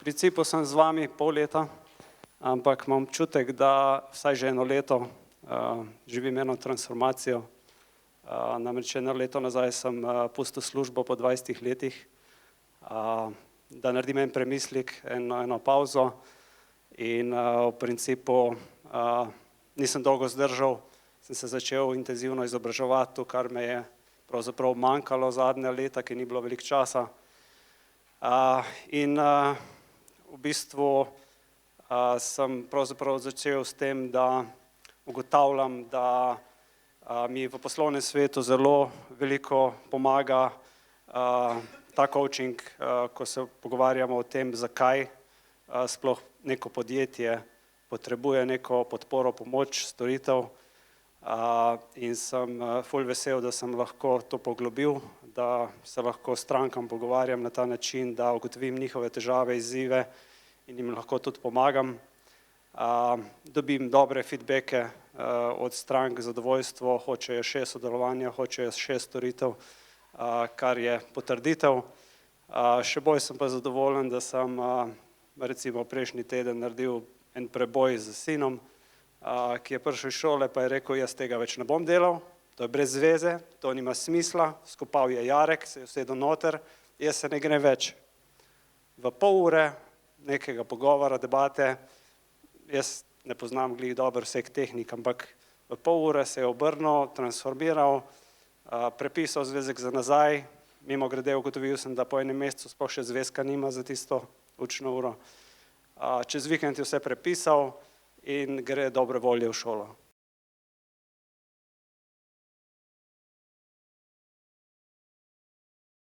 principu sem z vami pol leta, ampak imam občutek, da vsaj že eno leto živim eno transformacijo. Namreč eno leto nazaj sem pustil službo po 20 letih, da naredim en premislek, eno pavzo in v principu nisem dolgo zdržal, sem se začel intenzivno izobraževati, to, kar me je pravzaprav manjkalo zadnja leta, ki ni bilo veliko časa. In v bistvu sem pravzaprav začel s tem, da ugotavljam, da mi v poslovnem svetu zelo veliko pomaga ta coaching, ko se pogovarjamo o tem, zakaj sploh neko podjetje potrebuje neko podporo, pomoč, storitev. In sem ful vesel, da sem lahko to poglobil, da se lahko strankam pogovarjam na ta način, da ugotovim njihove težave, izzive in jim lahko tudi pomagam. Dobim dobre feedbacke od strank, zadovoljstvo, hočejo še sodelovanja, hočejo še storitev, kar je potrditev. Še bolj sem pa zadovoljen, da sem recimo prejšnji teden naredil en preboj z sinom, ki je prišel iz šole, pa je rekel, jaz tega več ne bom delal, to je brez veze, to nima smisla, skopal je jarek, se je usedel noter, jaz se ne grem več. V pol ure nekega pogovora, debate, jaz ne poznam glih dobro vseh tehnik, ampak v pol ure se je obrnil, transformiral, prepisal zvezek za nazaj, mimogrede ugotovil sem, da po enem mesecu sploh še zvezka nima za tisto učno uro. Čez vikend je vse prepisal in gre dobre volje v šolo.